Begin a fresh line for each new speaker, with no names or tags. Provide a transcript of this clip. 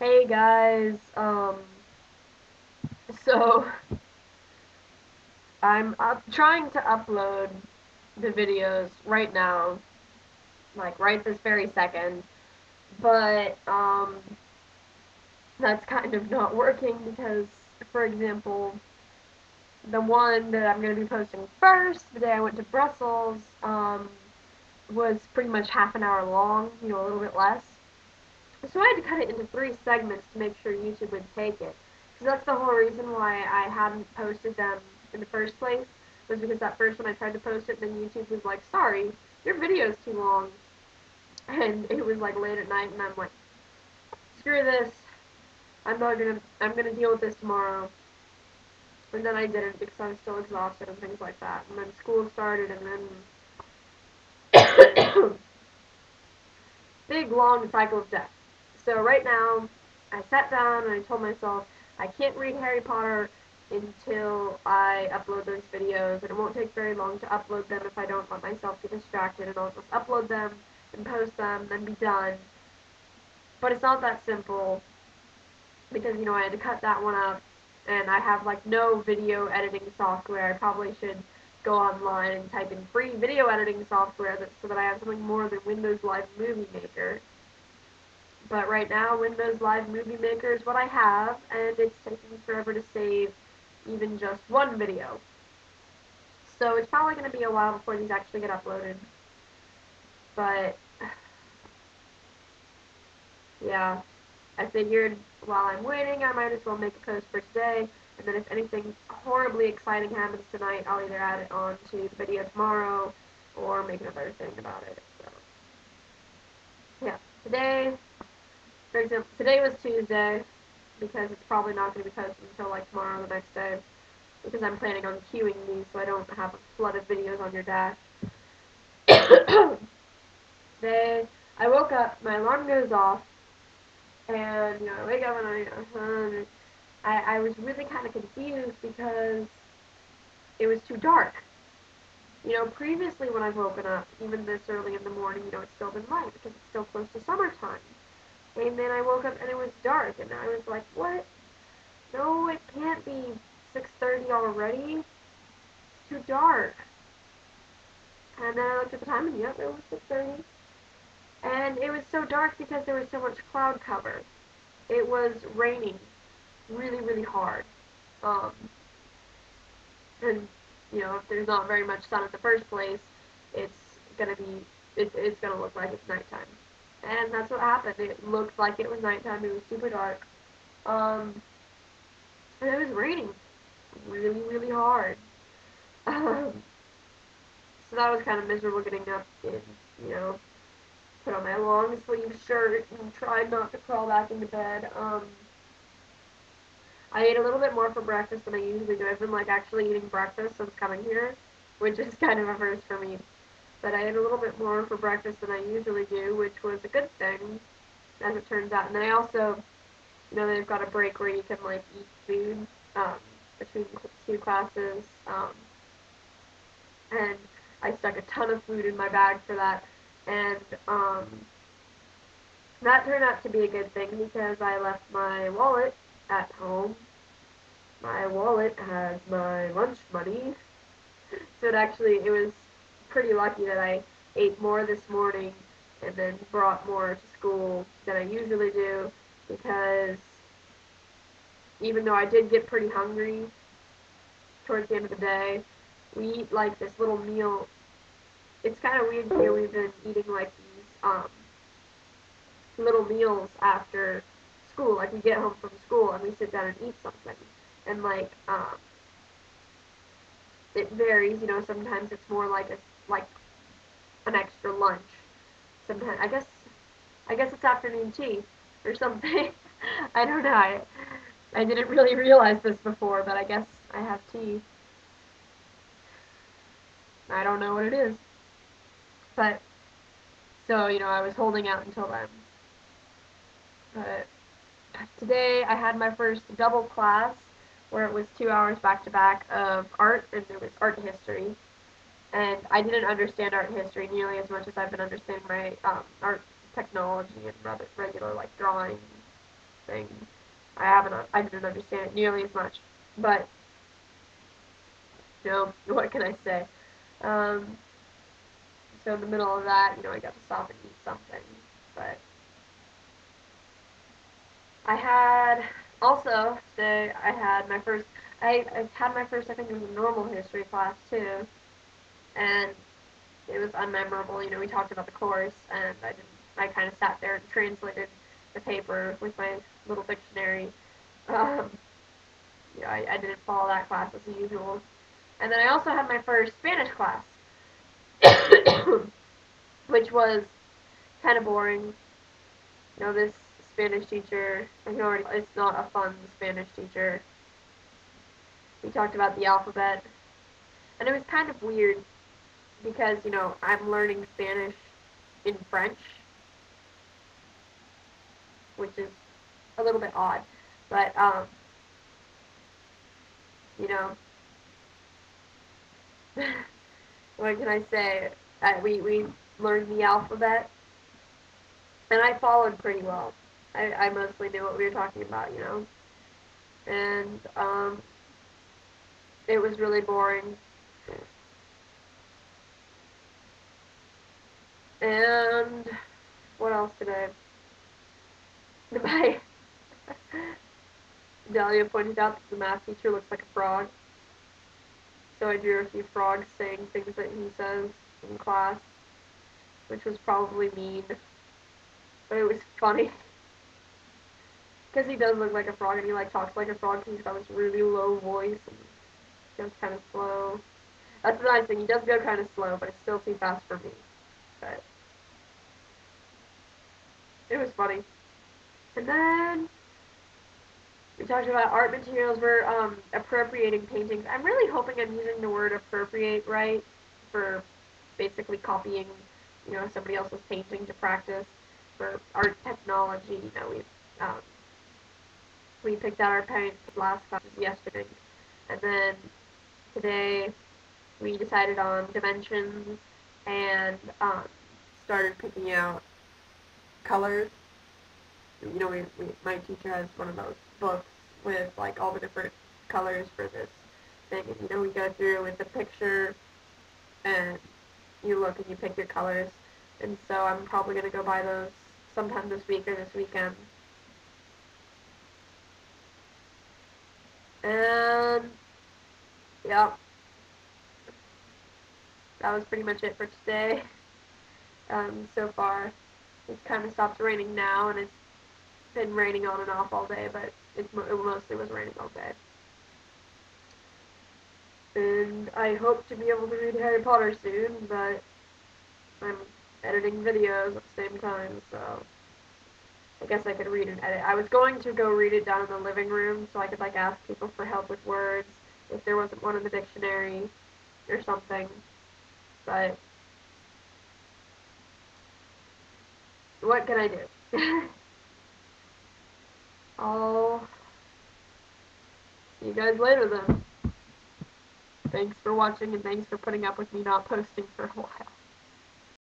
Hey guys, so I'm trying to upload the videos right now, like right this very second, but that's kind of not working because, for example, the one that I'm going to be posting first, the day I went to Brussels, was pretty much half an hour long, a little bit less. So I had to cut it into 3 segments to make sure YouTube would take it. Because that's the whole reason why I hadn't posted them in the first place, was because that first one I tried to post it, and then YouTube was like, sorry, your video's too long. And it was like late at night, and I'm like, screw this, I'm gonna deal with this tomorrow. And then I didn't because I was still exhausted and things like that. And then school started, and then big long cycle of death. So right now, I sat down and I told myself I can't read Harry Potter until I upload those videos, and it won't take very long to upload them if I don't let myself get distracted, and I'll just upload them and post them, then be done. But it's not that simple because, I had to cut that one up, and I have, like, no video editing software. I probably should go online and type in free video editing software so that I have something more than Windows Live Movie Maker. But right now, Windows Live Movie Maker is what I have, and it's taking forever to save even just one video. So it's probably going to be a while before these actually get uploaded. But, yeah, I figured while I'm waiting, I might as well make a post for today, and then if anything horribly exciting happens tonight, I'll either add it on to the video tomorrow, or make another thing about it. So, yeah, for example, today was Tuesday, because it's probably not going to be posted until like tomorrow or the next day, because I'm planning on queuing these so I don't have a flood of videos on your dash. Today, I woke up, my alarm goes off, and I wake up and I was really kind of confused because it was too dark. Previously when I've woken up, even this early in the morning, it's still been light because it's still close to summertime. And then I woke up and it was dark, and I was like, what? No, it can't be 6:30 already. It's too dark. And then I looked at the time, and yep, it was 6:30. And it was so dark because there was so much cloud cover. It was raining really, really hard. Um, and, if there's not very much sun in the first place, it's gonna be, it's gonna look like it's nighttime. And that's what happened. It looked like it was nighttime. It was super dark. And it was raining really, really hard. So that was kind of miserable getting up and, put on my long sleeve shirt and tried not to crawl back into bed. I ate a little bit more for breakfast than I usually do. I've been like actually eating breakfast since coming here, which is kind of a first for me. But I ate a little bit more for breakfast than I usually do, which was a good thing, as it turns out. And then I also, they've got a break where you can like eat food between 2 classes, and I stuck a ton of food in my bag for that, and that turned out to be a good thing because I left my wallet at home. My wallet has my lunch money, so it was pretty lucky that I ate more this morning and then brought more to school than I usually do, because even though I did get pretty hungry towards the end of the day, we eat like this little meal. It's kind of weird here. We've been eating like these little meals after school. Like we get home from school and we sit down and eat something, and like it varies. Sometimes it's more like an extra lunch. Sometimes I guess it's afternoon tea or something. I don't know. I didn't really realize this before, but I guess I have tea. I don't know what it is. But, so, I was holding out until then. But today I had my first double class where it was 2 hours back to back of art, and it was art history. And I didn't understand art history nearly as much as I've been understanding my art technology and rather regular like drawing thing. I didn't understand it nearly as much, but what can I say? Um, so in the middle of that, I got to stop and eat something. But I had also today I had my first, I think it was a normal history class too, and it was unmemorable. We talked about the course, and I kind of sat there and translated the paper with my little dictionary. Um, I didn't follow that class as usual. And then I also had my first Spanish class, which was kind of boring. This Spanish teacher, it's not a fun Spanish teacher. We talked about the alphabet, and it was kind of weird because, I'm learning Spanish in French, which is a little bit odd, but, you know, what can I say? We learned the alphabet, and I followed pretty well. I mostly knew what we were talking about, and it was really boring. And what else did my Dahlia pointed out that the math teacher looks like a frog. So I drew a few frogs saying things that he says in class, which was probably mean, but it was funny. Because he does look like a frog, and he talks like a frog because he's got this really low voice and goes kind of slow. That's the nice thing. He does go kind of slow, but it's still too fast for me. But it was funny. And then we talked about art materials. We're appropriating paintings. I'm really hoping I'm using the word appropriate right for basically copying, somebody else's painting to practice. For art technology, we picked out our paint last class yesterday, and then today we decided on dimensions and started picking out colors. My teacher has one of those books with all the different colors for this thing, and we go through with the picture, and you look and you pick your colors, and so I'm probably gonna go buy those sometime this week or this weekend. And yeah, that was pretty much it for today. So far, it's kind of stopped raining now, and it's been raining on and off all day, but it mostly was raining all day. And I hope to be able to read Harry Potter soon, but I'm editing videos at the same time, so I guess I could read and edit. I was going to go read it down in the living room so I could ask people for help with words if there wasn't one in the dictionary or something, but what can I do? I'll see you guys later then. Thanks for watching, and thanks for putting up with me not posting for a while.